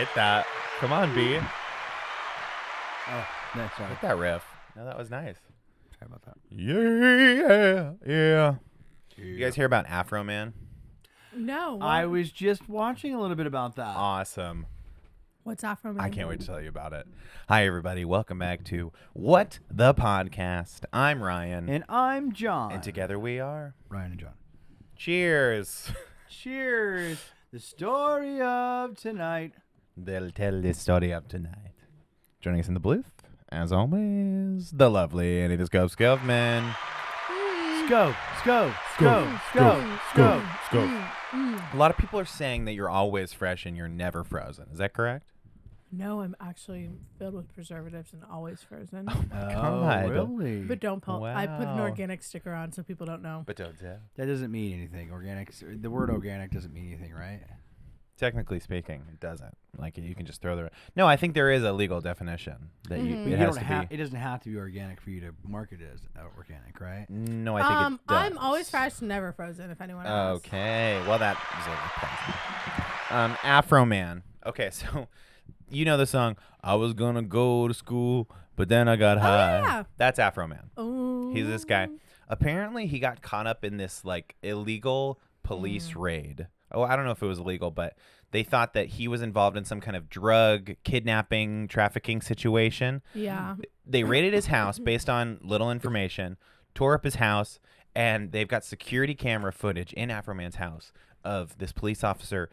Hit that. Come on, B. Oh, no, sorry. Hit that riff. No, that was nice. Sorry about that. Yeah. You guys hear about Afro Man? No. What? I was just watching a little bit about that. Awesome. What's Afro Man? I can't wait to tell you about it. Hi, everybody. Welcome back to What the Podcast. I'm Ryan. And I'm John. And together we are Ryan and John. Cheers. Cheers. The story of tonight. They'll tell the story of tonight. Joining us in the booth, as always, the lovely Annie the Skovmand. Go. A lot of people are saying that you're always fresh and you're never frozen. Is that correct? No, I'm actually filled with preservatives and always frozen. God. Really? But don't pull. I put an Wow. organic sticker on so people don't know. But don't tell. That doesn't mean anything. The word organic doesn't mean anything, right? Technically speaking, it doesn't. Like, you can just throw the... No, I think there is a legal definition that it has to be... It doesn't have to be organic for you to market it as organic, right? No, I think it does. I'm always fresh, never frozen. If anyone asks. Okay. Well, that is a Afro Man. Okay, so you know the song, I was going to go to school, but then I got high. Yeah. That's Afro Man. Oh. He's this guy. Apparently, he got caught up in this, like, illegal police raid. Oh, I don't know if it was illegal, but they thought that he was involved in some kind of drug, kidnapping, trafficking situation. Yeah. They raided his house based on little information, tore up his house, and they've got security camera footage in Afro Man's house of this police officer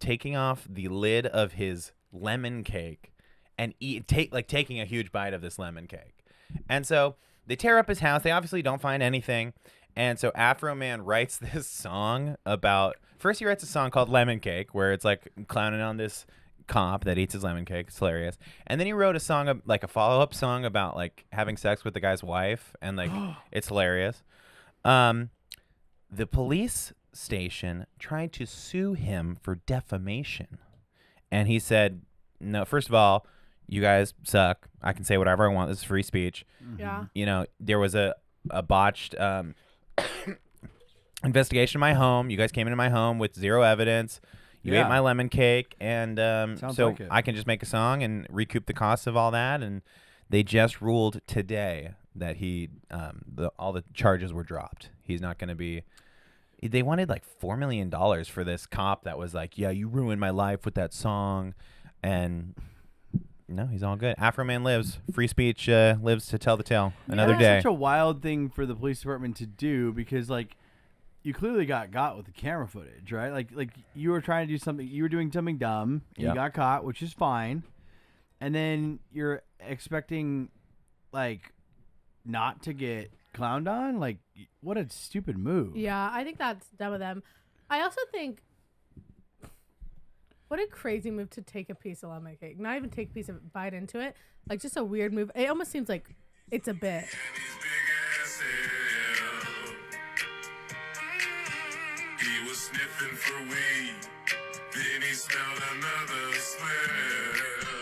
taking off the lid of his lemon cake and taking a huge bite of this lemon cake. And so they tear up his house. They obviously don't find anything. And so Afro Man writes this song about... First, he writes a song called Lemon Cake, where it's like clowning on this cop that eats his lemon cake. It's hilarious. And then he wrote a song, like a follow-up song about like having sex with the guy's wife, and like it's hilarious. The police station tried to sue him for defamation, and he said, "No, first of all, you guys suck. I can say whatever I want. This is free speech." Yeah. You know, there was a botched investigation in my home. You guys came into my home with zero evidence. You ate my lemon cake, and so like it. I can just make a song and recoup the costs of all that. And they just ruled today that all the charges were dropped. He's not going to be. They wanted like $4 million for this cop that was like, "Yeah, you ruined my life with that song," and no, he's all good. Afro Man lives. Free speech lives to tell the tale another day. It's such a wild thing for the police department to do because, like, you clearly got with the camera footage, right? Like you were trying to do something. You were doing something dumb. And You got caught, which is fine. And then you're expecting, like, not to get clowned on. Like, what a stupid move. Yeah, I think that's dumb of them. I also think, what a crazy move to take a piece of lemon cake. Not even take a piece of bite into it. Like, just a weird move. It almost seems like it's a bit. He was sniffing for weed, then he smelled another smell.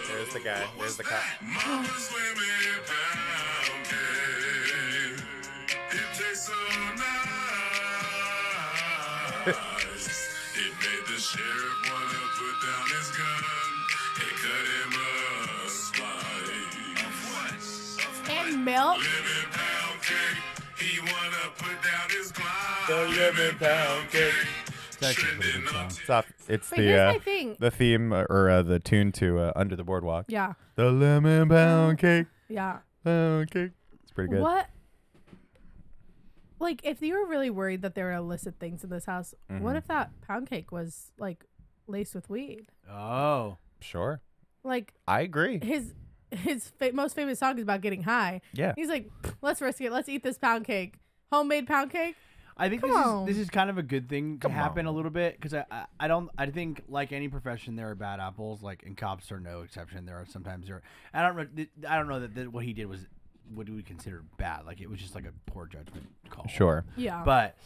There's the guy. There's the cop. Mama's lemon pound cake. It tastes so nice. It made the sheriff wanna put down his gun and cut him a slice. Of what? And milk. Lemon pound cake. He wanna put down his glove. The lemon pound cake. It's actually a pretty good song. It's But here's my thing. the theme or the tune to Under the Boardwalk. Yeah. The lemon pound cake. Yeah. Pound cake. It's pretty good. What? Like, if you were really worried that there were illicit things in this house, what if that pound cake was, like, laced with weed? Oh. Sure. Like, I agree. his most famous song is about getting high. Yeah. He's like, let's risk it. Let's eat this pound cake. Homemade pound cake. I think this is kind of a good thing to happen a little bit because I think like any profession there are bad apples, like, and cops are no exception. There are sometimes I don't know that what he did was what we consider bad. Like, it was just like a poor judgment call. Sure. Yeah. But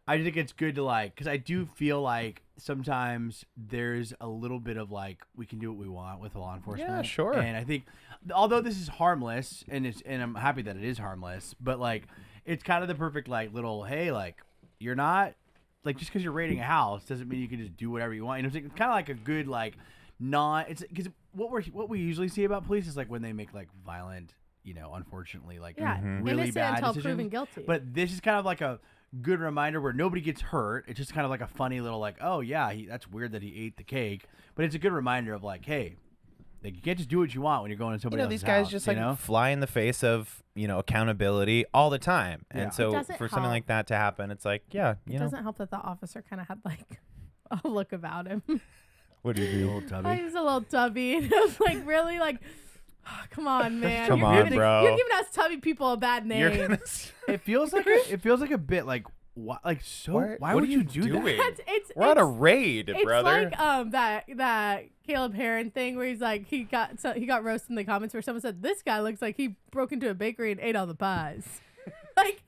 I think it's good to, like, because I do feel like sometimes there's a little bit of, like, we can do what we want with law enforcement. Yeah, sure. And I think, although this is harmless, and I'm happy that it is harmless, but, like, it's kind of the perfect, like, little, hey, like, you're not, like, just because you're raiding a house doesn't mean you can just do whatever you want. You know, it's kind of like a good, like, not. It's because what we usually see about police is like when they make like violent, unfortunately, like really innocent bad until decisions. proven guilty. But this is kind of like a good reminder where nobody gets hurt. It's just kind of like a funny little like, oh yeah, that's weird that he ate the cake. But it's a good reminder of like, hey, like you can't just do what you want when you're going to somebody else's these guys house, just like fly in the face of accountability all the time, and so for something like that to happen, it's like it doesn't help that the officer kind of had like a look about him. What do you mean, old tubby? He was a little tubby, and it was like really like, oh, come on, man, Come on, bro. You're giving us tubby people a bad name. It feels like a bit like. Why would you do that? We're on a raid, brother. It's like that Caleb Heron thing where he's like he got roasted in the comments where someone said this guy looks like he broke into a bakery and ate all the pies. Like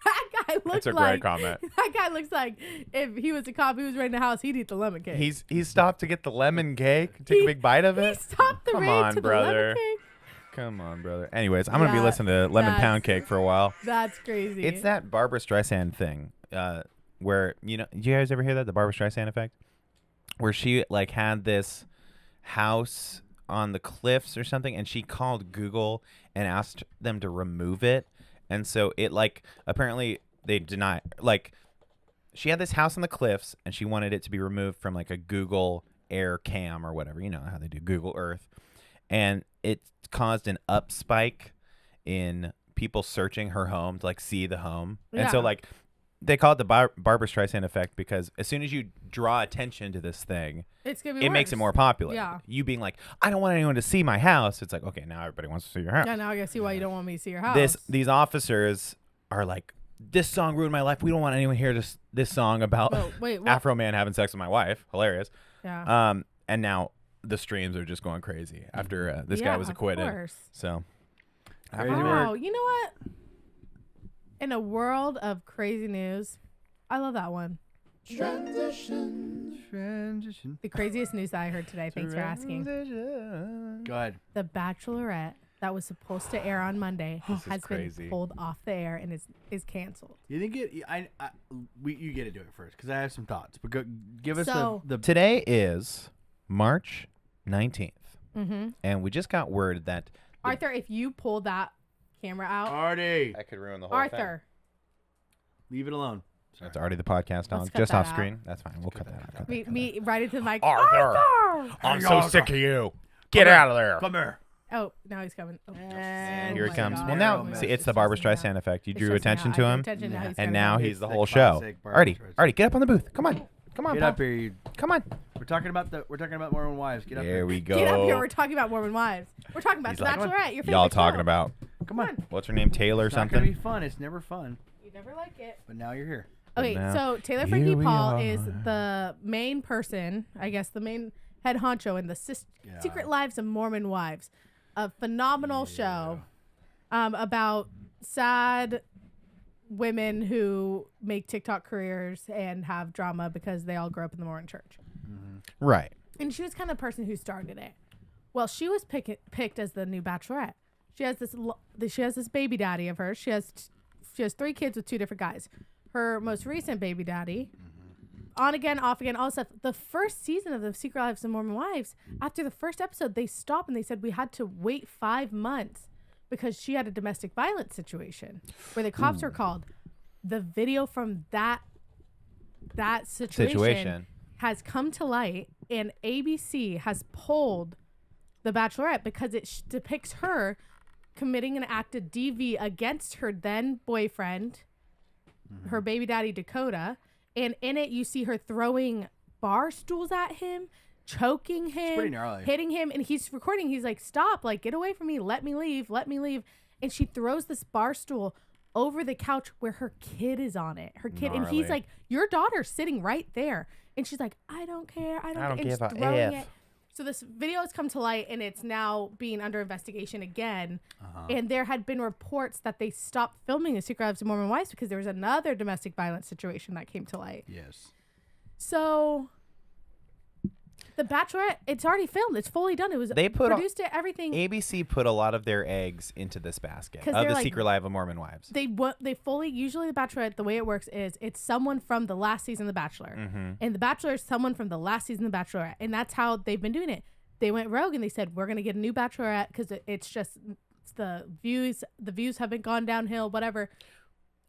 that guy looks That's a great comment. That guy looks like if he was a cop who was raiding the house, he'd eat the lemon cake. He stopped to get the lemon cake, take a big bite of it. He stopped the Come raid on, to brother. the lemon cake. Come on, brother. Anyways, I'm gonna be listening to Lemon Pound Cake for a while. That's crazy. It's that Barbara Streisand thing, where did you guys ever hear that, the Barbara Streisand effect, where she like had this house on the cliffs or something, and she called Google and asked them to remove it, and so it like apparently they deny like she had this house on the cliffs and she wanted it to be removed from like a Google Air Cam or whatever, you know how they do Google Earth, and it caused an up spike in people searching her home to like see the home. Yeah. And so like they call it the Barbara Streisand effect because as soon as you draw attention to this thing, it's gonna be it makes it more popular. Yeah. You being like, I don't want anyone to see my house. It's like, okay, now everybody wants to see your house. Yeah, now I gotta see why you don't want me to see your house. These officers are like, this song ruined my life. We don't want anyone to hear this song about wait, what? Afro man having sex with my wife. Hilarious. Yeah. And now the streams are just going crazy after this guy was acquitted. Of course. So, wow, you know what? In a world of crazy news, I love that one. Transition. The craziest news that I heard today. Thanks for asking. Go ahead. The Bachelorette that was supposed to air on Monday has been pulled off the air and is canceled. You think it? You get to do it first because I have some thoughts. But give us the. Today is March 19th, and we just got word that Arthur, if you pull that camera out, Artie, I could ruin the whole Arthur, leave it alone. That's Artie the podcast dog, cut just that off out. screen. That's fine. We'll cut that out. me right into the mic. Arthur! I'm so sick of you. Get out of there. Come here. Oh, now he's coming. Oh, And Here oh he my comes. God. Well, now, Oh, see, it's the Barbara Streisand effect. You It's drew stressing attention out. to I drew him, attention, now he's and coming now out. he's It's the the whole show. classic Barbara Artie, Streisand. get up on the booth. Come on. Come on, Get Paul. up here. You. Come on. We're talking about Mormon wives. Get up There here. we go. Get up here. We're talking about Mormon wives. We're talking about He's The like, Bachelorette. Your favorite Y'all talking show. about, Come on. what's her name, Taylor or It's not gonna be something? fun. It's never fun. You never like it. But now you're here. Okay, now, so Taylor here Frankie we Paul are. is the main person, I guess, the main head honcho in the Secret Lives of Mormon Wives, a phenomenal show about sad women who make TikTok careers and have drama because they all grew up in the Mormon church. Right. And she was kind of the person who started it. Well, she was picked as the new Bachelorette. She has this baby daddy of hers. She has 3 kids with 2 different guys. Her most recent baby daddy, on again, off again, all stuff. The first season of The Secret Lives of Mormon Wives, after the first episode, they stopped and they said we had to wait 5 months because she had a domestic violence situation where the cops were called. The video from that situation has come to light, and ABC has pulled The Bachelorette because it depicts her committing an act of DV against her then boyfriend, her baby daddy Dakota, and in it you see her throwing bar stools at him, choking him, pretty gnarly. hitting him, and he's recording. He's like, "Stop! Like, get away from me! Let me leave! Let me leave!" And she throws this bar stool over the couch where her kid is on it. Her kid, and he's Gnarly. like, "Your daughter's sitting right there," and she's like, "I don't care. I don't give care." a And throwing F. it. So this video has come to light, and it's now being under investigation again. And there had been reports that they stopped filming The Secret Lives of Mormon Wives because there was another domestic violence situation that came to light. Yes. So The Bachelorette, it's already filmed. It's fully done. It was produced it, everything. ABC put a lot of their eggs into this basket 'Cause of they're the like- Secret Life of Mormon Wives. They fully, usually the Bachelorette, the way it works is it's someone from the last season of The Bachelor. Mm-hmm. And The Bachelor is someone from the last season of The Bachelorette. And that's how they've been doing it. They went rogue and they said, we're going to get a new Bachelorette because it's the views haven't gone downhill, whatever.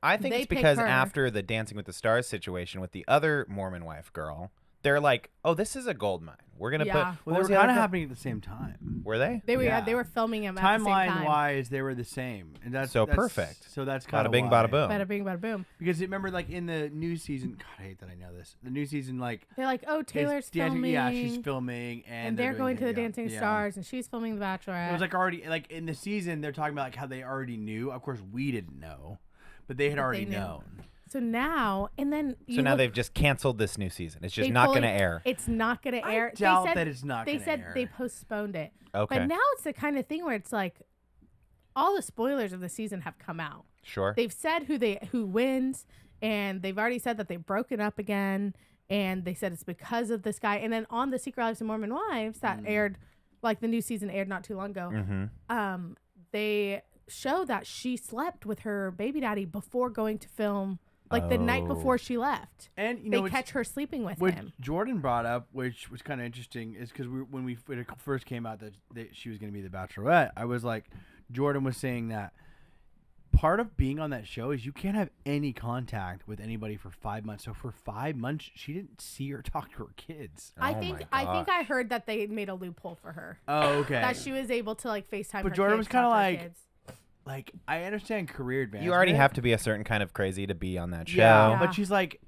I think They it's pick because her. after the Dancing with the Stars situation with the other Mormon wife girl, they're like, oh, this is a gold mine. We're going to Yeah. put... Well, what they was were the kind other of girl? happening at the same time. Were they? They were Yeah. they were filming them at the same time. Timeline-wise, they were the same. And that's perfect. So that's kind Bada of bing, bada boom. Bada bing, bada boom. Because remember, like in the new season, God, I hate that I know this. The new season, like They're like, oh, Taylor's filming. Yeah, she's filming, And they're going to the Dancing Stars, and she's filming The Bachelorette. It was like already like in the season they're talking about like how they already knew. Of course, we didn't know, but they had But already they knew. known. So now, and then So now they've just canceled this new season. It's just not going to air. It's not going to air. doubt they said, that it's not They gonna said air. they postponed it. Okay. But now it's the kind of thing where it's like all the spoilers of the season have come out. Sure. They've said who wins, and they've already said that they've broken up again, and they said it's because of this guy. And then on the Secret Lives of Mormon Wives that aired, like the new season aired not too long ago, Mm-hmm. they show that she slept with her baby daddy before going to film, like the night before she left. And you know, They catch her sleeping with what him. Jordan brought up, which was kind of interesting, is because when it first came out that she was going to be the Bachelorette, I was like, Jordan was saying that part of being on that show is you can't have any contact with anybody for 5 months. So for 5 months, she didn't see or talk to her kids. I Oh think my I heard that they made a loophole for her. Oh, okay. That she was able to like FaceTime. But her Jordan kids, was kinda talk to her like, kids. Like, I understand career advancement. You already have to be a certain kind of crazy to be on that show. Yeah, Yeah. but she's like,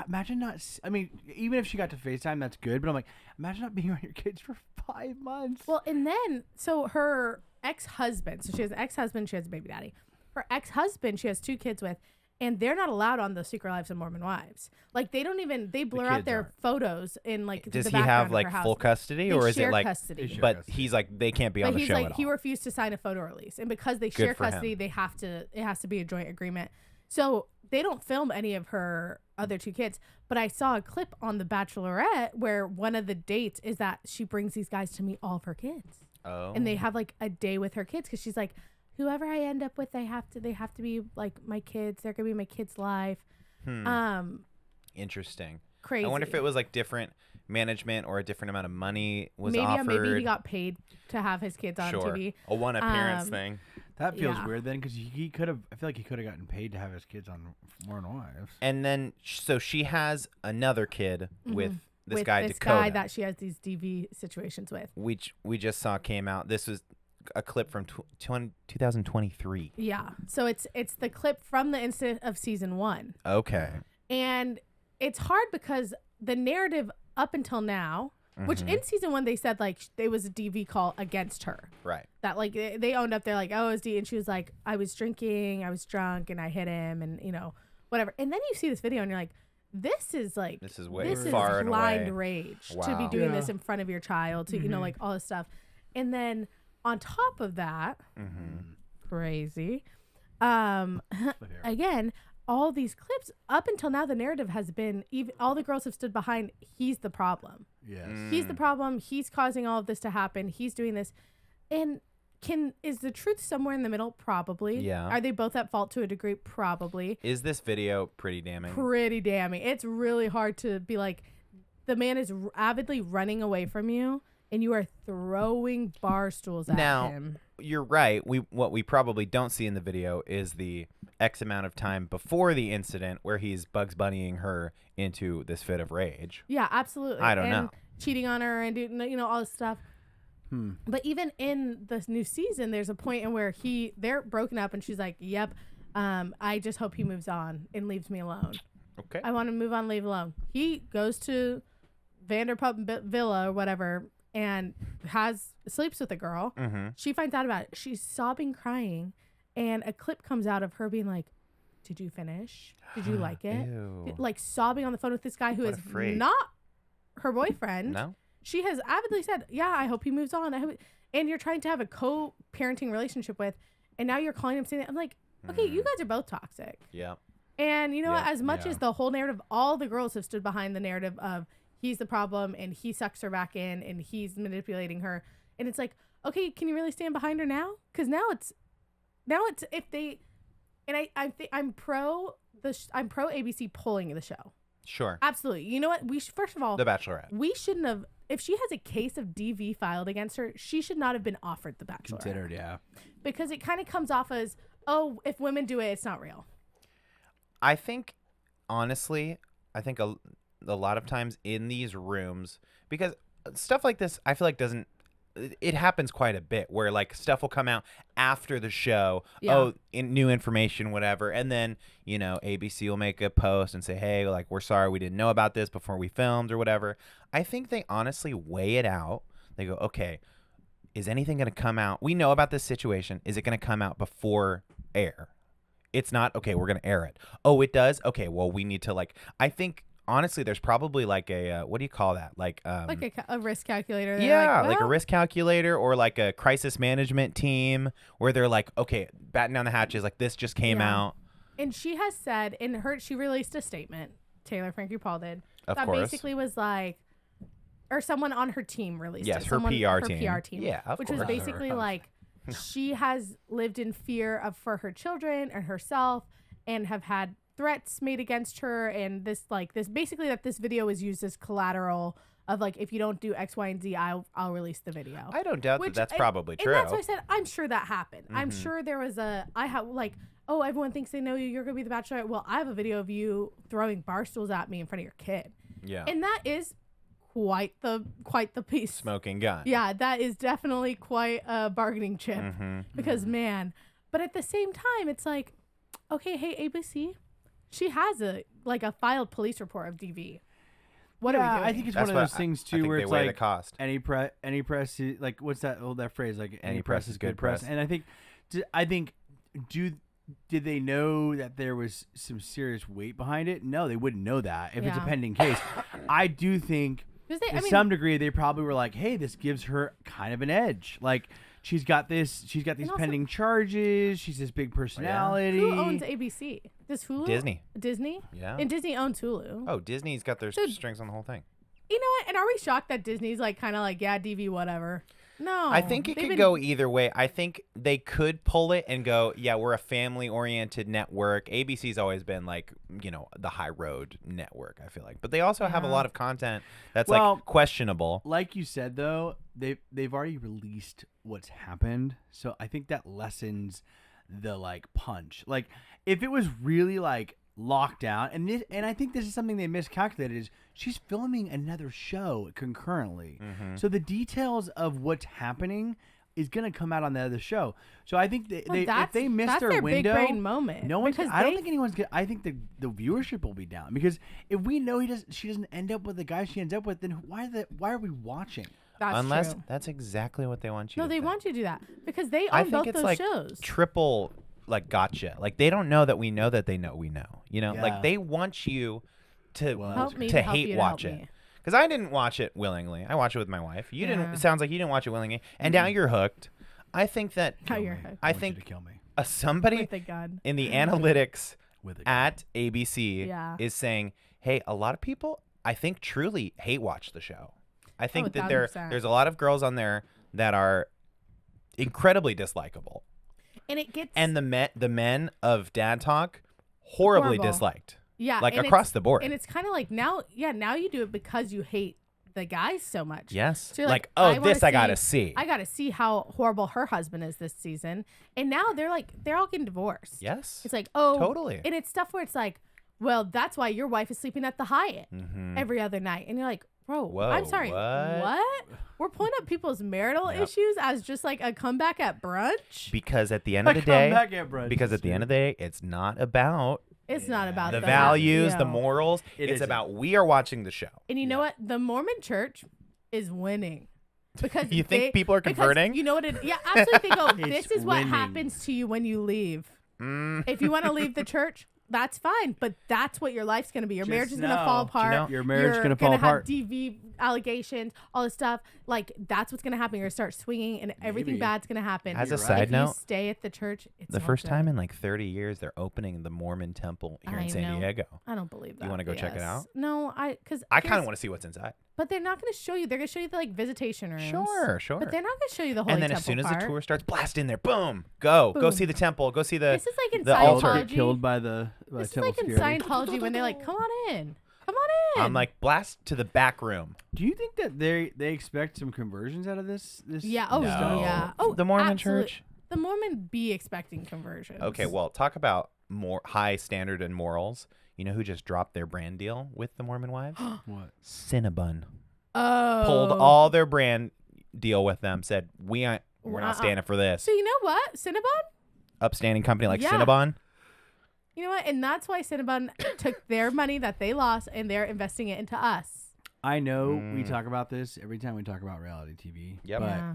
imagine not. I mean, even if she got to FaceTime, that's good. But I'm like, imagine not being around your kids for 5 months. Well, and then so her ex-husband. So she has an ex-husband. She has a baby daddy. Her ex-husband. She has 2 kids with, and they're not allowed on the Secret Lives of Mormon Wives. Like they don't even blur out kids their aren't. photos in like. Does the he have background of like her house. full custody, They or is share it like? custody. They share But custody. he's like they can't be on But the he's show like at all. he refused to sign a photo release, and because they share for him. custody, it has to be a joint agreement. So they don't film any of her other 2 kids. But I saw a clip on The Bachelorette where one of the dates is that she brings these guys to meet all of her kids, Oh. and they have like a day with her kids because she's like, whoever I end up with, they have to be like my kids. They're gonna be my kids' life. Interesting. Crazy. I wonder if it was like different management or a different amount of money was maybe offered. maybe he got paid to have his kids on sure. TV. A one appearance Um, thing. That feels Yeah. weird then, because he could have. I feel like he could have gotten paid to have his kids on More Than Wives. And then so she has another kid with this with guy this Dakota. guy that she has these DV situations with. which we just saw came out. This was a clip from 2023. Yeah. So it's the clip from the incident of season 1. Okay. And it's hard because the narrative up until now, which in season 1 they said like it was a DV call against her. Right. That like they owned up, they're like, oh, it was D, and she was like, I was drinking, I was drunk, and I hit him, and whatever. And then you see this video and you're like, this is way far and blind away. rage to be Wow. doing this in front of your child, to like all this stuff. And then on top of that, crazy. Again, all these clips up until now, the narrative has been even all the girls have stood behind. He's the problem. Yes. He's the problem. He's causing all of this to happen. He's doing this, and is the truth somewhere in the middle? Probably. Yeah. Are they both at fault to a degree? Probably. Is this video pretty damning? Pretty damning. It's really hard to be like, the man is avidly running away from you, and you are throwing bar stools at Now, him. you're right. What we probably don't see in the video is the X amount of time before the incident where he's Bugs Bunnying her into this fit of rage. Yeah, absolutely. I don't and know. cheating on her and doing, all this stuff. But even in this new season, there's a point in where they're broken up, and she's like, "Yep, I just hope he moves on and leaves me alone. Okay. I want to move on, leave alone." He goes to Vanderpump Villa or whatever, and sleeps with a girl. She finds out about it. She's sobbing, crying, and a clip comes out of her being like, "Did you finish? Did you like it?" Ew. Like sobbing on the phone with this guy who What is a freak. not her boyfriend. No? She has avidly said, "Yeah, I hope he moves on." And you're trying to have a co-parenting relationship with, and now you're calling him saying that. I'm like, okay, you guys are both toxic. Yeah. And you know what? Yeah. As much as the whole narrative, all the girls have stood behind the narrative of he's the problem and he sucks her back in and he's manipulating her. And it's like, okay, can you really stand behind her now? Because now it's if they, and I think I'm pro ABC pulling the show. Sure. Absolutely. You know what? First of all, The Bachelorette. we shouldn't have. If she has a case of DV filed against her, she should not have been offered the Bachelorette. Considered, yeah. Because it kind of comes off as, oh, if women do it, it's not real. I think, honestly, a lot of times in these rooms, because stuff like this, I feel like it happens quite a bit where like stuff will come out after the show. Yeah. Oh, new information, whatever. And then, ABC will make a post and say, hey, like, we're sorry we didn't know about this before we filmed or whatever. I think they honestly weigh it out. They go, okay, is anything going to come out? We know about this situation. Is it going to come out before air? It's not, okay, we're going to air it. Oh, it does? Okay, well, we need to I think, honestly, there's probably like a, what do you call that? Like a risk calculator. They're yeah, like a well, risk calculator or like a crisis management team where they're like, okay, batten down the hatches, like this just came out. And she has said she released a statement, Taylor Frankie Paul did, Of that course. basically was like, or someone on her team released Yes, it. her Someone, PR her team. PR team. Yeah, of which course. was basically like, she has lived in fear for her children and herself and have had threats made against her, and this basically that this video is used as collateral of like, if you don't do X, Y, and Z, I'll release the video. I don't doubt that's probably true. And that's why I said I'm sure that happened. I'm sure there was oh, everyone thinks they know you're gonna be the Bachelorette. Well, I have a video of you throwing bar stools at me in front of your kid. Yeah. And that is quite the piece. Smoking gun. Yeah, that is definitely quite a bargaining chip because man, but at the same time, it's like, okay, hey ABC, she has a filed police report of DV. What are we doing? I think it's That's one of those things I too think where they it's weigh like the cost. any press like what's that phrase, like any press is good press. press. And I think did they know that there was some serious weight behind it? No, they wouldn't know that if it's a Yeah. pending case. I do think to some degree they probably were like, hey, this gives her kind of an edge. Like she's got these also- pending charges. She's this big personality. Who owns ABC? Does Hulu? Disney. Disney? Yeah. And Disney owns Hulu. Oh, Disney's got their strings on the whole thing. You know what? And are we shocked that Disney's kind of yeah, DV, whatever? No. I think it could go either way. I think they could pull it and go, yeah, we're a family-oriented network. ABC's always been the high road network, I feel like. But they also have a lot of content that's questionable. Like you said, though, they've already released what's happened, so I think that lessens the punch. Like if it was really locked down, and I think this is something they miscalculated, is she's filming another show concurrently, so the details of what's happening is gonna come out on the other show. So I think if they miss that's their their window, big brain moment. no one. Because I don't think anyone's gonna. I think the viewership will be down because if we know she doesn't end up with the guy she ends up with, then why are we watching? That's Unless true. that's exactly what they want you No, to they think. want you to do that because they I own think both it's those shows. triple gotcha. Like they don't know that we know that they know we know. Yeah. Like they want you to Help me to help hate you to watch help it. me. Because I didn't watch it willingly. I watched it with my wife. You didn't. Yeah. It sounds like you didn't watch it willingly, and now you're hooked. I think that Now you're hooked. I want you think to kill me somebody Thank God. in the analytics with a at ABC Yeah. is saying, hey, a lot of people I think truly hate watch the show. I think that 1000%. there's a lot of girls on there that are incredibly dislikable. And it gets And the men of Dad Talk horribly Horrible. disliked. yeah, Like and across it's- the board. And it's kind of like now you do it because you hate the guys so much. Yes. So you're like, I oh, wanna this I gotta see. I gotta see how horrible her husband is this season. And now they're all getting divorced. Yes. It's like, oh, Totally. And it's stuff where it's like, well, that's why your wife is sleeping at the Hyatt every other night. And you're like, bro, Whoa, I'm sorry. what? We're pulling up people's marital issues as just like a comeback at brunch. Because at the end of the day, Because at the end of the day, it's not about It's not about the that. values, the No. morals. It It's isn't. about we are watching the show. And you know what? The Mormon church is winning. Because You think people are because converting? You know what it? Yeah, absolutely. They go. It's This is what winning. happens to you when you leave. If you want to leave the church, that's fine, but that's what your life's gonna be. Your marriage is gonna know. fall apart. know- Your marriage is You're gonna fall apart. Have DV allegations, all this stuff. Like that's what's gonna happen. You're gonna start swinging, and everything Maybe. bad's gonna happen. As a You're right. side if you note, stay at the church, it's the all first good. time in like 30 years, they're opening the Mormon temple here in San Diego. I don't believe that. You wanna go check it out? No, because I kind of want to see what's inside. But they're not going to show you. They're going to show you the like visitation rooms. Sure. But they're not going to show you the holy And then temple as soon as part. the tour starts, blast in there. Boom. Go Boom. see the temple. Go see the This is like in the Killed- altar. Scientology. Killed by the This is temple like in security. Scientology when they're like, "Come on in, come on in." I'm like, blast to the back room. Do you think that they expect some conversions out of this? yeah, oh No. yeah, oh The Mormon absolute- church? The Mormon be expecting conversions. Okay, well, talk about more high standard and morals. You know who just dropped their brand deal with the Mormon wives? What? Cinnabon. Oh, Pulled all their brand deal with them. Said we're not standing for this. So you know what, Cinnabon? Upstanding company like Yeah. Cinnabon. You know what, and that's why Cinnabon took their money that they lost and they're investing it into us. I know we talk about this every time we talk about reality TV. Yep. But Yeah.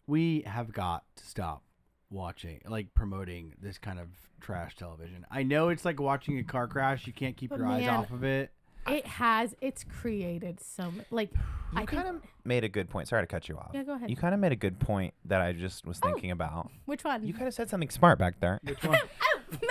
we have got to stop watching, like promoting this kind of trash television. I know it's like watching a car crash. You can't keep But your eyes man, off of it. It's created so much. Like, I You think, kind of made a good point. Sorry to cut you off. Yeah, go ahead. You kind of made a good point that I just was thinking about. which one? You kind of said something smart back there. Which one?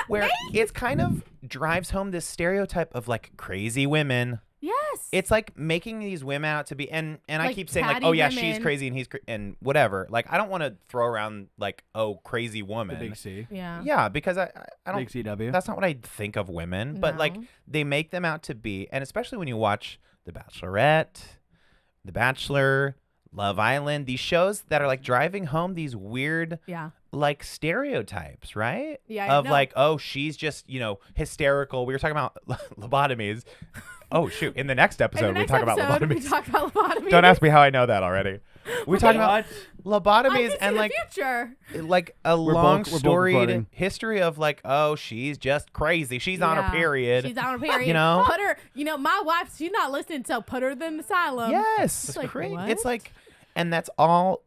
Where it's kind of drives home this stereotype of like crazy women. Yes. It's like making these women out to be, and I Like keep saying like, catty oh yeah, she's women. crazy and he's and whatever. Like I don't want to throw around like, oh, crazy The woman. big C. yeah. Yeah, because I don't. Big CW. That's not what I think of women, but like No. they make them out to be, and especially when you watch The Bachelorette, The Bachelor, Love Island, these shows that are like driving home these weird Yeah. like stereotypes, right? Yeah, I Of know. like, oh, she's just, hysterical. We were talking about lobotomies. Oh shoot! In the next episode, In the we next talk about episode, we lobotomies. talk about lobotomies. Don't ask me how I know that already. We talk about What? lobotomies in and the like future. a long we're both storied recording. history of like, oh, she's just crazy. She's on her Yeah. period. She's on her period. You know? Put her. My wife. She's not listening, so put her in the asylum. Yes, It's like, what? It's like, and that's all.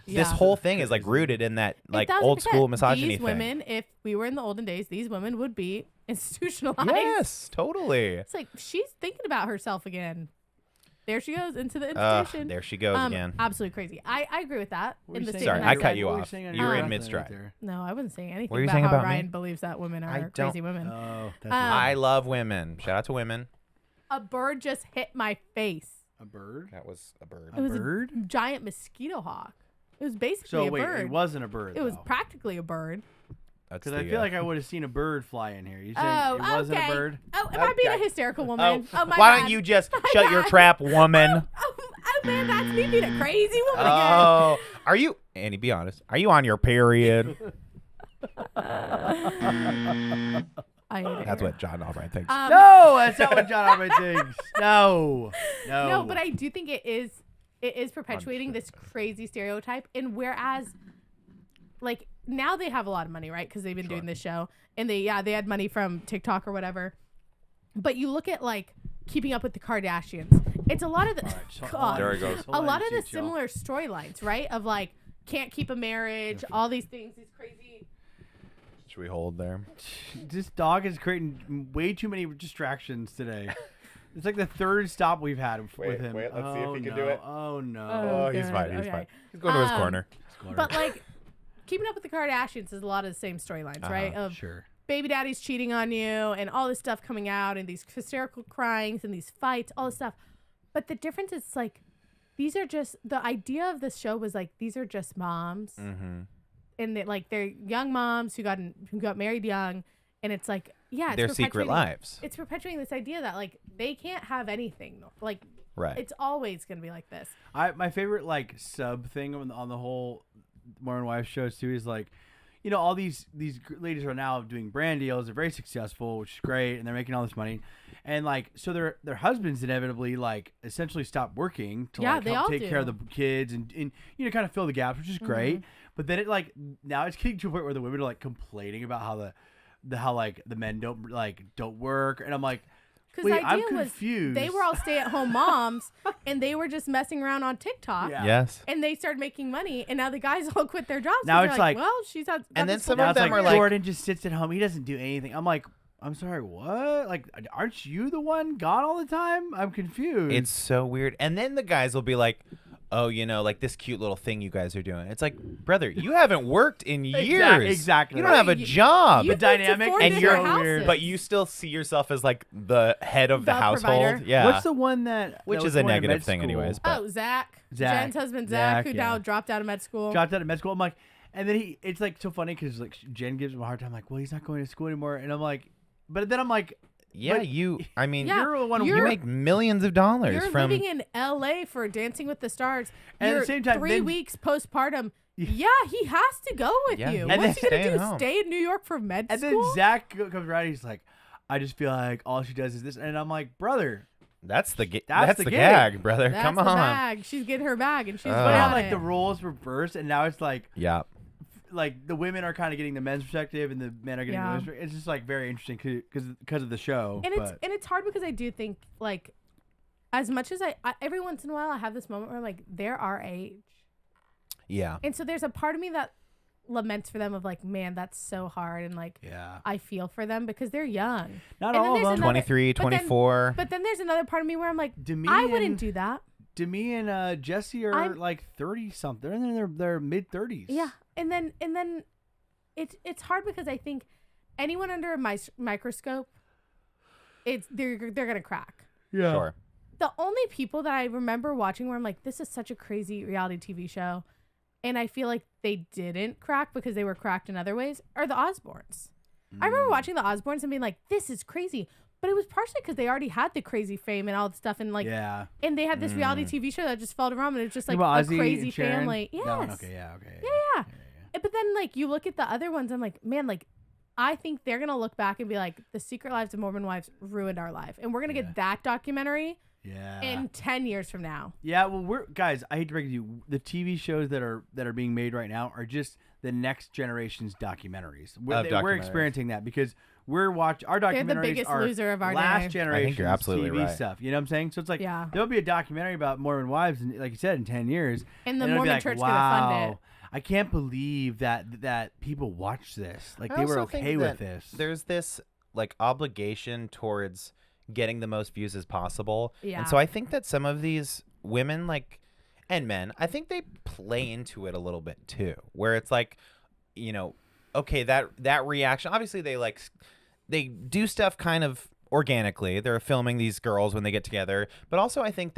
This Yeah. whole thing is like rooted in that like 1000%. old school misogyny These thing. women, if we were in the olden days, these women would be institutionalized. Yes, totally. It's like she's thinking about herself again. There she goes into the Ugh, institution. there she goes again. Absolutely crazy. I agree with that. What were In you the saying? Sorry, statement I said. cut you What were off. saying on You your were in last mid-stride. right there? No, I wasn't saying anything were you about saying how about me? Ryan believes that women I are don't- crazy women. Oh, that's I love women. Shout out to women. A bird just hit my face. a bird. That was a bird. It was bird? a giant mosquito hawk. It was basically So a wait, bird. it wasn't a bird. It was though. practically a bird. That's Because I the, feel like I would have seen a bird fly in here. You saying Oh, it wasn't okay. a bird? Oh, am I being a Okay. hysterical woman? Oh, my why bad. don't you just My shut your bad. trap, woman? Oh, man, that's me being a crazy woman Oh, are you, Annie, be honest. Are you on your period? again. I hate it That's here. what John Albright thinks. No, that's not what John Albright thinks. No. No, but I do think it is perpetuating this crazy stereotype. And whereas, like, now they have a lot of money, right? Because they've been doing this show, and they had money from TikTok or whatever. But you look at like Keeping Up with the Kardashians. It's a lot of the God, There he goes. a lot of the similar storylines, right? Of like can't keep a marriage, all these things, these crazy. Should we hold there? This dog is creating way too many distractions today. It's like the third stop we've had with him. wait, let's see if he can no. do it. Oh no. Oh, he's good. fine. He's Okay. fine. He's going to his Um, corner. But like Keeping Up with the Kardashians is a lot of the same storylines, right? Of Sure. baby daddy's cheating on you and all this stuff coming out and these hysterical cryings and these fights, all this stuff. But the difference is like these are just the idea of this show was like these are just moms, and they're young moms who got married young, and it's like it's Their secret perpetuating- lives. It's perpetuating this idea that like they can't have anything like Right. it's always gonna be like this. My favorite like sub thing on the whole Mormon Wives shows too is like, all these ladies are now doing brand deals. They're very successful, which is great, and they're making all this money. And like, so their husbands inevitably like essentially stop working to Yeah, like they help all take care of do. the kids and kind of fill the gaps, which is great. But then it like now it's getting to a point where the women are like complaining about how the men don't work, and I'm like, Because wait, the I'm idea was confused. they were all stay-at-home moms, and they were just messing around on TikTok. Yeah. Yes. And they started making money, and now the guys all quit their jobs. Now They're it's like- well, she's had. And then some now of it's them like are like- Jordan just sits at home. He doesn't do anything. I'm like, I'm sorry, what? Like, aren't you the one gone all the time? I'm confused. It's so weird. And then the guys will be like, oh, like this cute little thing you guys are doing. It's like, brother, you haven't worked in years. Exactly. You don't have a job. You dynamic, and you're weird. but you still see yourself as like the head of the household. provider. Yeah. What's the one that Which was is a going to negative med thing school? anyways. But Oh, Zach. Zach. Jen's husband, Zach, who yeah. now dropped out of med school. Dropped out of med school. I'm like, and then it's like so funny because like Jen gives him a hard time. Like, well, he's not going to school anymore. And I'm like, but then I'm like, yeah, but I mean, Yeah, you're the one. you make millions of dollars You're from. living in LA for Dancing with the Stars. And at You're the same time, 3 then- weeks postpartum. Yeah, he has to go with Yeah, you. he What's has he to gonna stay do? at home. Stay in New York for med And school? then Zach comes around. He's like, I just feel like all she does is this, and I'm like, brother. That's the That's the gag, brother. That's Come the on. bag. She's getting her bag, and she's But put now on like it. the roles reversed, and now it's like the women are kind of getting the men's perspective, and the men are getting the Yeah. women's perspective. It's just like very interesting because of the show. and but it's hard because I do think like as much as I every once in a while I have this moment where I'm like they're our age, Yeah. and so there's a part of me that laments for them of like, man, that's so hard, and like yeah, I feel for them because they're young. not And then all of there's them. another- 23, but then- 24. But then there's another part of me where I'm like, Demi I wouldn't and- do that. Demi and Jesse are I'm- like 30 something, and then they're mid 30s. Yeah, and then it's hard because I think anyone under a microscope, they're gonna crack. yeah. Sure. The only people that I remember watching where I'm like, this is such a crazy reality TV show, and I feel like they didn't crack because they were cracked in other ways, are the Osbournes. I remember watching the Osbournes and being like, this is crazy. But it was partially because they already had the crazy fame and all the stuff, and like, Yeah. and they had this reality TV show that just followed around, and it's just like Well, a Ozzy crazy and Sharon? family. Yes. That one? Okay. Yeah. Okay. Yeah. But then like you look at the other ones, I'm like, man, like I think they're gonna look back and be like, The Secret Lives of Mormon Wives ruined our life, and we're gonna get that documentary Yeah. in 10 years from now. Yeah, well, we're guys. I hate to break it to you. The TV shows that are being made right now are just the next generation's documentaries. We're documentaries. experiencing that because we're watching our They're documentaries. the biggest are loser of our last day. generation absolutely TV right. stuff. You know what I'm saying? So it's like Yeah. there'll be a documentary about Mormon wives, and like you said, in 10 years, And the it'll be Mormon like, Church wow, gonna fund it. I can't believe that people watch this. Like I they were also think okay with that this. There's this like obligation towards getting the most views as possible. Yeah. And so I think that some of these women like and men, I think they play into it a little bit too, where it's like, okay, that reaction, obviously they do stuff kind of organically. They're filming these girls when they get together, but also I think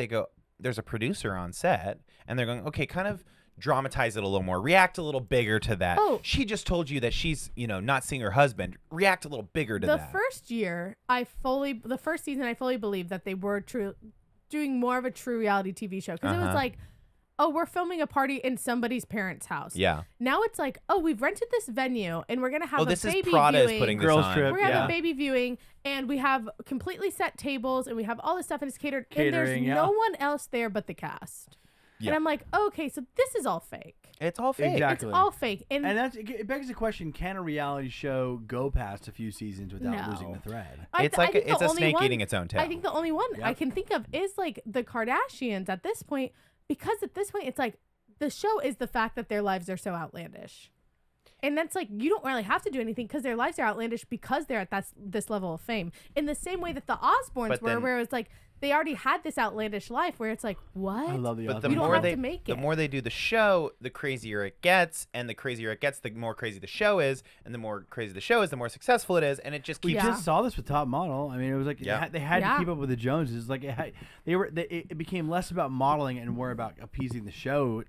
there's a producer on set and they're going, okay, kind of dramatize it a little more, react a little bigger to that. Oh. She just told you that she's, not seeing her husband. React a little bigger to The that. first season, I fully believed that they were doing more of a true reality TV show because it was like, oh, we're filming a party in somebody's parents' house. Yeah. Now it's like, oh, we've rented this venue and we're gonna have This a is baby Prada viewing. is putting this Girls on. trip. We're having Yeah. a baby viewing, and we have completely set tables, and we have all this stuff, and it's catered. And Catering, there's yeah. no one else there but the cast. Yeah. And I'm like, oh, okay, so this is all fake. It's all fake. Exactly. It's all fake. And And it begs the question: can a reality show go past a few seasons without No. losing the thread? It's like it's a snake eating its own tail. I think the only one I Yep. can think of is like the Kardashians at this point, because at this point it's like the show is the fact that their lives are so outlandish. And that's like, you don't really have to do anything because their lives are outlandish because they're at this level of fame. In the same way that the Osbournes But were, then- where it's like they already had this outlandish life where it's like, what? I love the. But the You don't more have they to make the it. more they do the show, the crazier it gets, and the crazier it gets, the more crazy the show is, and the more crazy the show is, the more successful it is, and it just We keeps. Yeah. just saw this with Top Model. I mean, it was like Yeah. they had Yeah. to keep up with the Joneses. Like it became less about modeling and more about appeasing the show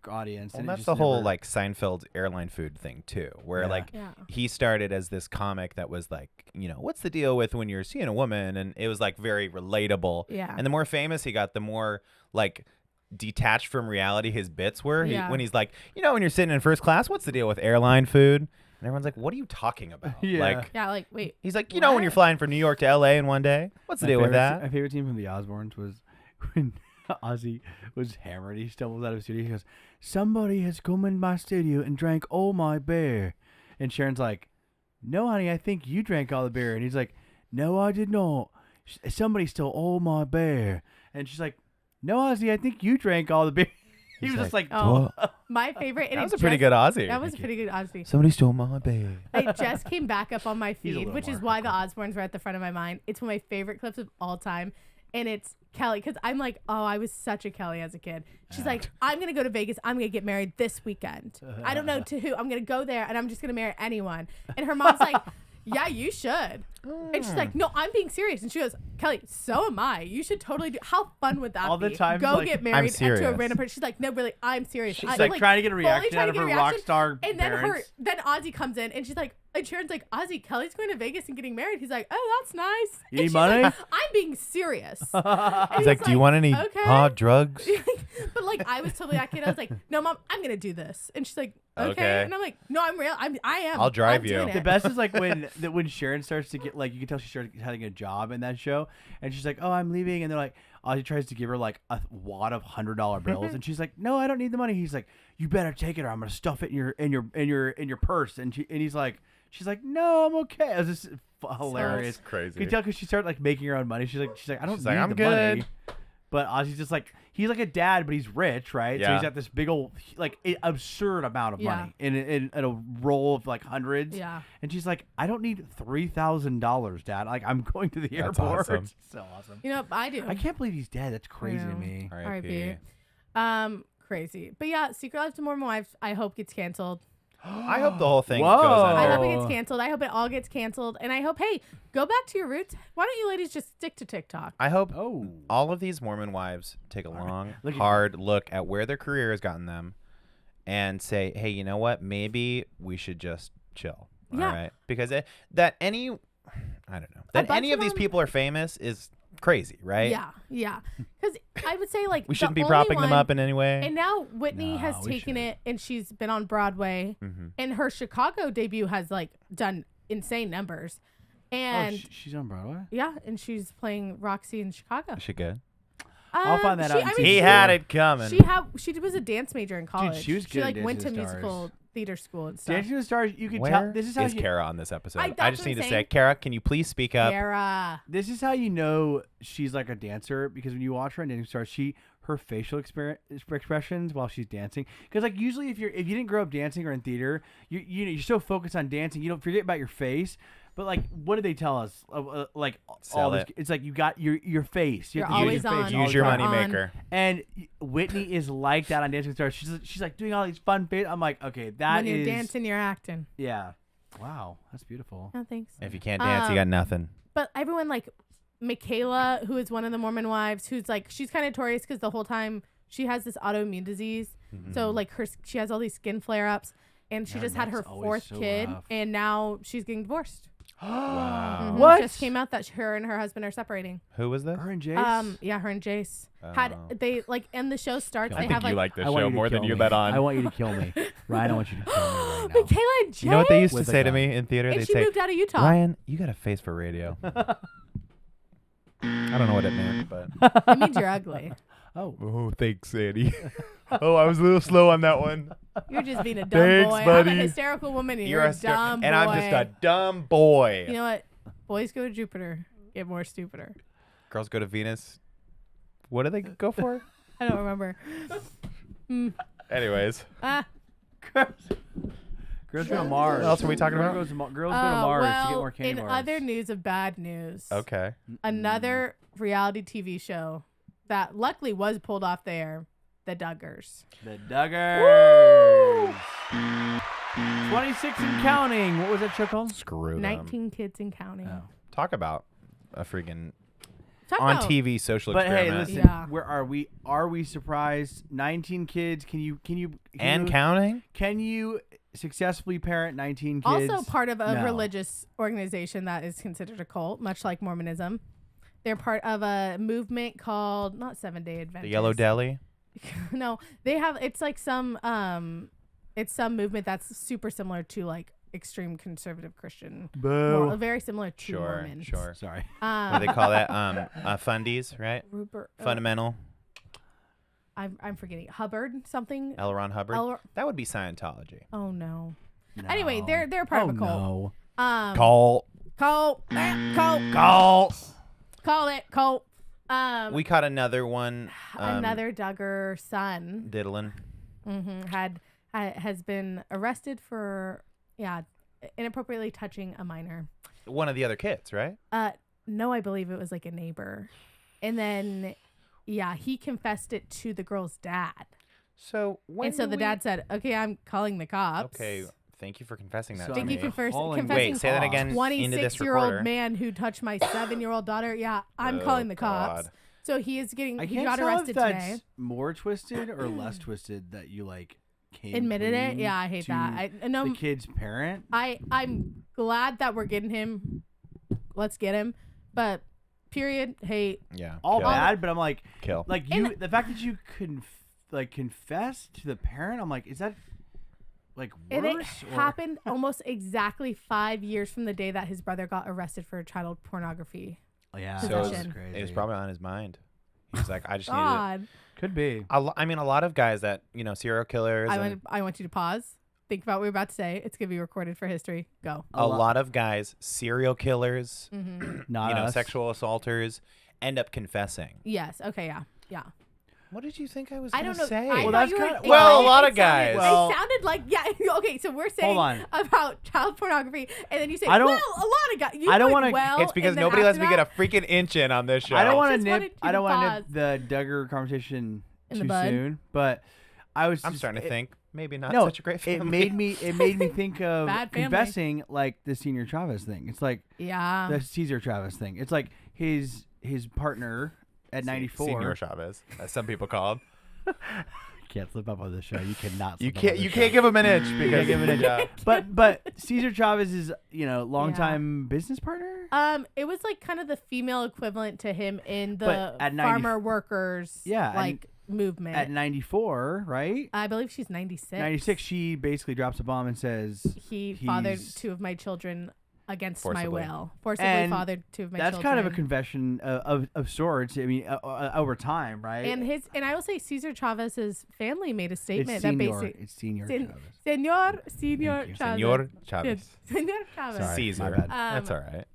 audience. Well, and it that's just the whole never- like Seinfeld airline food thing too, where Yeah. like Yeah. he started as this comic that was like, what's the deal with when you're seeing a woman, and it was like very relatable. Yeah. And the more famous he got, the more like detached from reality his bits were. Yeah. When he's like, when you're sitting in first class, what's the deal with airline food? And everyone's like, what are you talking about? Yeah. Like, Yeah, like, wait. he's like, when you're flying from New York to LA in one day, what's the deal with that? My favorite scene from the Osbournes was when Ozzy was hammered. He stumbles out of the studio. He goes, "Somebody has come in my studio and drank all my beer." And Sharon's like, "No, honey, I think you drank all the beer." And he's like, "No, I did not. Somebody stole all my beer." And she's like, "No, Ozzy, I think you drank all the beer." He was just like, Oh, my favorite. And That was it a pretty just- good Aussie. That was a pretty good Osby. Somebody stole my baby. It just came back up on my He's a feed, little which is more why the Osbournes were at the front of my mind. It's one of my favorite clips of all time. And it's Kelly, because I'm like, oh, I was such a Kelly as a kid. She's like, I'm going to go to Vegas. I'm going to get married this weekend. I don't know to who. I'm going to go there, and I'm just going to marry anyone. And her mom's like, yeah, you should. And she's like, no, I'm being serious. And she goes, Kelly, so am I. You should totally do. How fun would that All be? the time, Go like, get married to a serious. random person. She's like, no, really, I'm serious. She's like trying to get a fully reaction trying out to of get her a rock reaction. star And then parents. then Ozzy comes in, and she's like, and Sharon's like, Ozzy, Kelly's going to Vegas and getting married. He's like, oh, that's nice. You And need she's money? like, I'm being serious. And He's like, do you want any okay. hard drugs? But like, I was totally that kid. I was like, no, Mom, I'm gonna do this. And she's like, okay. Okay. And I'm like, no, I'm real. I am. I'll drive I'm you. doing The it. best is like when Sharon starts to get like, you can tell she started having a job in that show, and she's like, oh, I'm leaving, and they're like, Ozzy tries to give her like a wad of $100 bills, and she's like, no, I don't need the money. He's like, you better take it, or I'm gonna stuff it in your purse. And he's like, she's like, no, I'm okay. It was just hilarious. That's crazy. You can tell because she started like making her own money. She's like, I don't She's need like, I'm the good. money. But Ozzy's just like, he's like a dad, but he's rich, right? So Yeah. he's got this big old, like, absurd amount of Yeah. money in a roll of like hundreds. Yeah. And she's like, I don't need $3,000, Dad. Like, I'm going to the That's airport. awesome. It's so awesome. You know, I do. I can't believe he's dead. That's crazy to know. me. R.I.P. Crazy. But yeah, Secret Life of Mormon Wives, I hope gets canceled. I hope the whole thing Whoa. goes I under. hope it Oh. gets canceled. I hope it all gets canceled. And I hope, hey, go back to your roots. Why don't you ladies just stick to TikTok? I hope Oh. all of these Mormon wives take a long, Look at hard look at where their career has gotten them and say, hey, you know what? Maybe we should just chill. Yeah. All right. Because I don't know. That bunch any of of these them- people are famous is crazy, right? Yeah. Because I would say, like, We the shouldn't be only propping them one- up in any way. And now Whitney No, has we taken shouldn't. it, and she's been on Broadway, Mm-hmm. and her Chicago debut has like done insane numbers, and she's on Broadway? yeah, and she's playing Roxy in Chicago. Is she good? I'll find that out and see. He had it coming. She was a dance major in college. she was good at like went to Dancing with the musical Stars. theater school and stuff. Dancing with the Stars, you can Where tell. This is how you, Cara on this episode? that's I just what need I'm to say, saying. Cara, can you please speak up? Cara. This is how you know she's like a dancer, because when you watch her on Dancing Stars, her facial expressions while she's dancing. Because like usually if you didn't grow up dancing or in theater, you're so focused on dancing, you don't forget about your face. But like, what did they tell us? Like Sell all this, it. it's like you got your face. You You're have to always use your face on. all Use the your time. money on. maker. And Whitney is like that on Dancing with the Stars. She's like doing all these fun face. I'm like, okay, that When you're is dancing, you're acting. yeah. Wow, that's beautiful. No thanks. If you can't dance, you got nothing. But everyone like Michaela, who is one of the Mormon wives, who's like she's kind of notorious because the whole time she has this autoimmune disease. So like she has all these skin flare ups, and she Her just had her neck's always 4th so kid, rough. and now she's getting divorced. Wow. Mhm. What? Just came out that her and her husband are separating. Who was this? Her and Jace. Yeah, her and Jace Oh. had they like, and the show starts. I They think have you like like this I want show you to more than kill you me. let on. I want you to kill me, Ryan. I want you to kill me right now. Michaela and Jace. You know what they used to With a say to gun. me in theater? And They'd she say, moved out of Utah. Ryan, you got a face for radio. I don't know what it meant, but. It means you're ugly. Oh, thanks, Andy. Oh, I was a little slow on that one. You're just being a dumb Thanks, boy. I'm buddy. a hysterical woman, and you're a dumb boy. and I'm just a dumb boy. You know what? Boys go to Jupiter, get more stupider. Girls go to Venus. What do they go for? I don't remember. Anyways. Girls go to Mars. What else are we talking about? Girls go to Mars to get more candy in bars. other news of bad news, Okay. another reality TV show that luckily was pulled off the air, The Duggars. The Duggars. 26 and counting. What was that show called? Screw them. 19 kids and counting. Oh. Talk about a freaking Talk on about- TV social But hey, experiment. listen. Yeah. Where are we? Are we surprised? 19 kids. Can you And counting? Can you successfully parent 19 kids? Also part of a No. religious organization that is considered a cult, much like Mormonism. They're part of a movement called, not 7-Day Adventist. The Yellow Deli? No, they have, it's like some movement that's super similar to like extreme conservative Christian. Boo. Very similar to Sure, Mormons. sure. Sorry. What do they call that? Fundies, right? Rupert, Fundamental. I'm forgetting. Hubbard something. L. Ron Hubbard. L- That would be Scientology. Oh no. No. Anyway, they're part of a cult. No. Call. Cult. Call. Call it cult. We caught another one. Another Duggar son Diddlin. has been arrested for inappropriately touching a minor. One of the other kids, right? No, I believe it was like a neighbor, and then he confessed it to the girl's dad. So the dad said, "Okay, I'm calling the cops." Okay, thank you for confessing that. So to Thank me. you for confessing. Wait, say that again. 26-year-old man who touched my 7-year-old daughter. Yeah, I'm calling the cops. God. So he can't got tell arrested if that's today. more twisted or less twisted that you like came Admitted it. clean Yeah, I hate to that. I know. the kid's parent. I'm glad that we're getting him. Let's get him. But period. Hate. Yeah. All kill. bad, but I'm like, Kill. like you. The fact that you confess to the parent, I'm like, is that like worse? And it happened almost exactly 5 years from the day that his brother got arrested for child pornography. Yeah, So possession. crazy. it was probably on his mind. He's like, I just needed it. God. Could be. I mean, a lot of guys that, serial killers. I want you to pause. Think about what we're about to say. It's going to be recorded for history. Go. A lot of guys, serial killers, Not us. sexual assaulters, end up confessing. Yes. Okay. Yeah. What did you think I was I going don't to know. say? I Well, thought that's you were- kinda- it Well, sounded- a lot of it sounded- guys. Well- it sounded like okay. So we're saying on. about child pornography, and then you say, I don't- well, a lot of guys. You I don't went wanna- well, It's because and then nobody lets after me get that, a freaking inch in on this show. I don't want just to wanted nip. you I to don't want to pause. nip the Duggar conversation In the too bud. soon, but I was. I'm just- starting to think maybe not No, such a great family. it made me think of Bad family. confessing like the Senior Chavez thing. It's like Yeah. the Cesar Chavez thing. It's like his partner at 94. Senior Chavez, as some people call him. Can't slip up on this show. You cannot. You Slip up can't. on You this can't show. give him an inch because give him an inch. yeah. But Cesar Chavez is longtime business partner. It was like kind of the female equivalent to him in the But at 90 farmer workers and movement. At 94, right? I believe she's 96. 96. She basically drops a bomb and says He fathered 2 of my children against my Forcibly. will. Forcibly And fathered 2 of my that's children. kind of a confession of sorts. I mean, over time, right? And I will say Cesar Chavez's family made a statement it's that senior. basically It's Senior Sen- Chavez. Senor Thank you. Chavez. Senor Chavez. Senor Chavez. Sorry, Caesar. my bad. That's all right.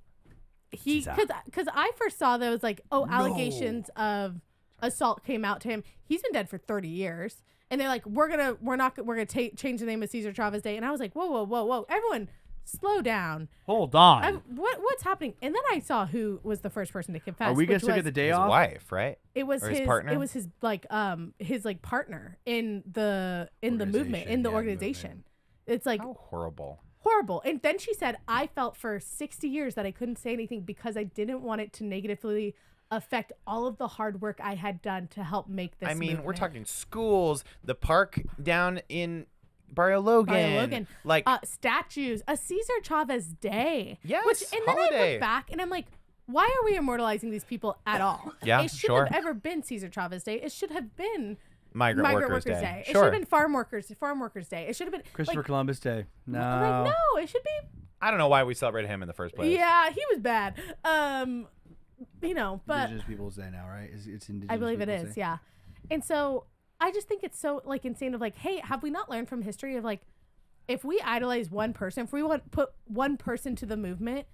He because I first saw those allegations of assault came out to him. He's been dead for 30 years, and they're like, we're gonna change the name of Cesar Chavez Day, and I was like, whoa, everyone, slow down. Hold on. What's happening? And then I saw who was the first person to confess. Are we gonna which still was- get the day His off? wife, right? It was Or his his partner? It was his partner in the movement, in the organization. It's like How horrible. horrible. And then she said, I felt for 60 years that I couldn't say anything because I didn't want it to negatively affect all of the hard work I had done to help make this I mean, we're movement. talking schools, the park down in Barrio Logan. Like, statues, a Cesar Chavez Day. Yes, And then I holiday. look back and I'm like, why are we immortalizing these people at all? Yeah, It should sure. have ever been Cesar Chavez Day. It should have been Migrant Workers Day. It should Sure. have been Farm Workers Day. It should have been Christopher Columbus Day. No. no, it should be. I don't know why we celebrated him in the first place. Yeah, he was bad. But Indigenous Peoples Day now, right? It's Indigenous I believe it Peoples is, Day. yeah. And so I just think it's so insane of hey, have we not learned from history of if we idolize one person, if we put one person to the movement,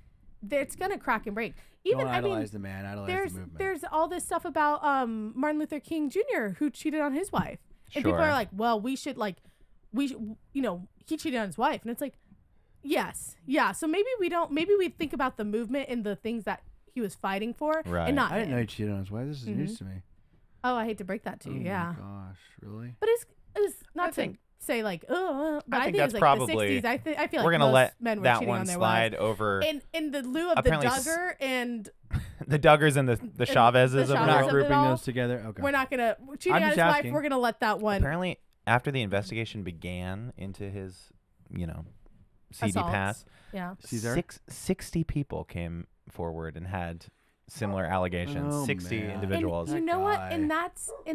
it's gonna crack and break. Even Don't I mean, idolize the man, idolize the movement. there's all this stuff about Martin Luther King Jr. who cheated on his wife, and people Sure. are like, well, we should he cheated on his wife, and it's like, yes, yeah. So maybe we think about the movement and the things that he was fighting for, Right. and not I didn't him. know he cheated on his wife. This is news to me. Oh, I hate to break that to you, Oh yeah. my gosh, really? But it's not to think- say but I think that's it was probably- the 60s. I feel like We're going to most let men were that cheating on one their slide wives. over In the lieu of the Apparently Duggar and the Duggars and the Chavezes the of We're the Chavez not world. of it grouping all. those together. Okay. we're not gonna cheating I'm on his just wife. asking. We're gonna let that one Apparently, after the investigation began into his, CD Assaults. pass, Yeah. Caesar? 60 people came forward and had similar allegations. Oh, 60 man. individuals. And you That know what? guy. And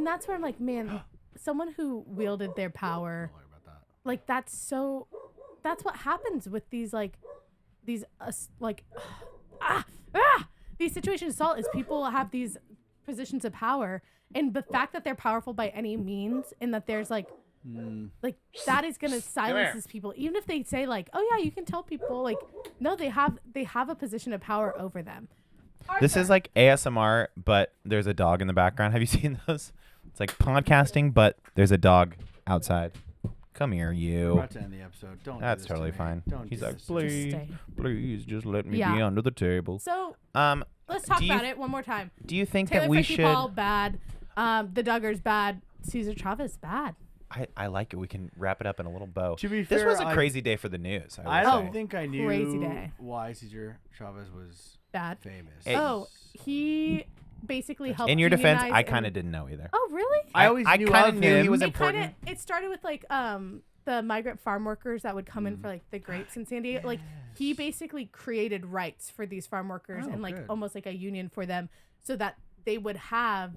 that's where I'm like, man, someone who wielded their power, Don't worry about that. that's what happens with these these situations of assault is people have these positions of power, and the fact that they're powerful by any means, and that there's that is gonna silence these people, even if they say oh yeah, you can tell people no, they have a position of power over them. This is like ASMR, but there's a dog in the background. Have you seen those? It's like podcasting, but there's a dog outside. Come here, We're you. about to end the episode. Don't. That's do this to totally me. fine. Don't. He's do like, this to me. please, stay. please, just let me Yeah. be under the table. So Um, let's talk do you- about it one more time. do you think Taylor that we Frankie should? Paul, bad. The Duggars, bad. Cesar Chavez, bad. I like it. We can wrap it up in a little bow. To be This fair, was a crazy day for the news. I will don't say. think I knew Crazy day. why Cesar Chavez was Bad. famous. Hey. Oh, he basically helped. In your defense, unionize I and- kind of didn't know either. Oh, really? I always knew kind of of knew he him. was It important. It started with like the migrant farm workers that would come in for like the grapes in San Diego. Like he basically created rights for these farm workers Oh, and like good. almost like a union for them, so that they would have.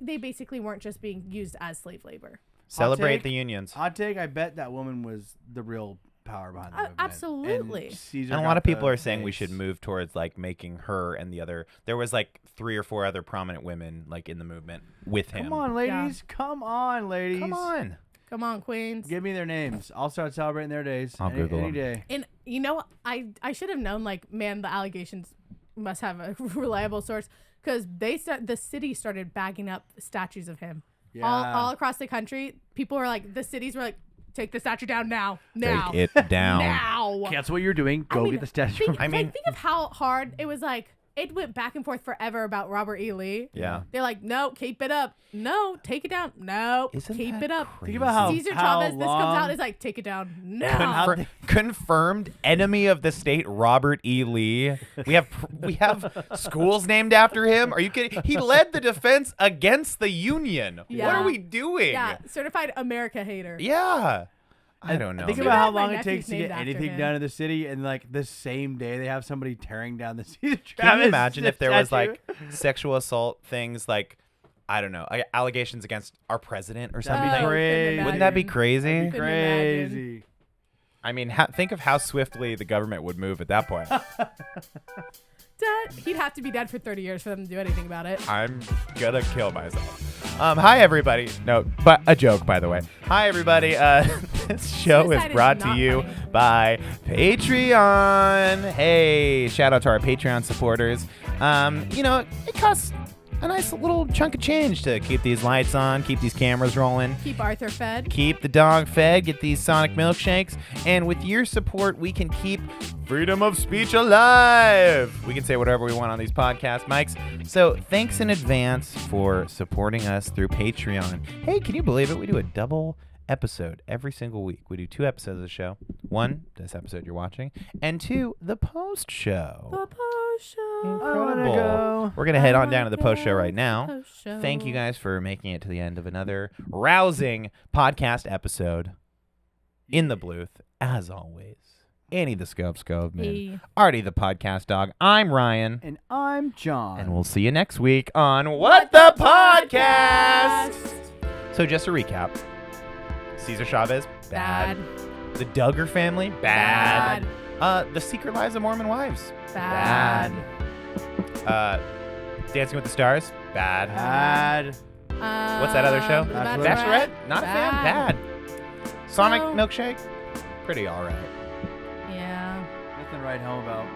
They basically weren't just being used as slave labor. Celebrate take. the unions. Hot take. I bet that woman was the real power behind the movement. Absolutely. And, Caesar And a got lot of people the are saying we base. should move towards like making her and the other. There was like 3 or 4 other prominent women like in the movement with him. Come on, ladies. Come on, ladies. Come on. Come on, Queens. Give me their names. I'll start celebrating their days. I'll Google any them. day. And you know, I should have known. Like, man, the allegations must have a reliable source because the city started bagging up statues of him. Yeah. All across the country, people were like, the cities were like, take the statue down now. Take it down. Now. That's what you're doing. Go get the statue. Think, I mean- think of how hard it was. Like, it went back and forth forever about Robert E. Lee. Yeah. They're like, no, keep it up. No, take it down. No, Isn't keep that it up. crazy? Think about how Caesar how Chavez, this long, comes out, is like, take it down. No. Confirmed enemy of the state, Robert E. Lee. We have schools named after him. Are you kidding? He led the defense against the Union. What Yeah. are we doing? Yeah, certified America hater. Yeah. I don't know. Think man. about how My long it nephew's takes to named get after anything him. done in the city, and like the same day they have somebody tearing down the Caesar Chavez. Can you imagine if there was statue? like sexual assault things like, I don't know, like allegations against our president or That'd something? be couldn't crazy. Wouldn't that be imagine. crazy? Couldn't imagine. Crazy. I mean, think of how swiftly the government would move at that point. He'd have to be dead for 30 years for them to do anything about it. I'm gonna kill myself. Hi everybody. No, but a joke, by the way. Hi everybody. This show Suicide is is brought to not you funny. by Patreon. Hey, shout out to our Patreon supporters. You know, it costs a nice little chunk of change to keep these lights on, keep these cameras rolling, Keep Arthur fed. keep the dog fed, get these Sonic milkshakes, and with your support, we can keep freedom of speech alive. We can say whatever we want on these podcast mics. So thanks in advance for supporting us through Patreon. Hey, can you believe it? We do a double episode every single week. We do 2 episodes of the show. 1, this episode you're watching, and 2, the post show. The post show. Incredible. go. We're going to head on down to the post show right now. Post show. Thank you guys for making it to the end of another rousing podcast episode. In the Bluth, as always, Annie the Skovmand, Hey. Artie the podcast dog. I'm Ryan, And I'm John. and we'll see you next week on What the Podcast. So just to recap, Cesar Chavez, bad. The Duggar family, bad. The Secret Lives of Mormon Wives, Bad. Dancing with the Stars, bad. Bad. What's that other show? The Bachelorette? Not a fan. Bad. Sonic So- milkshake? Pretty all right. Yeah. Nothing to write home about.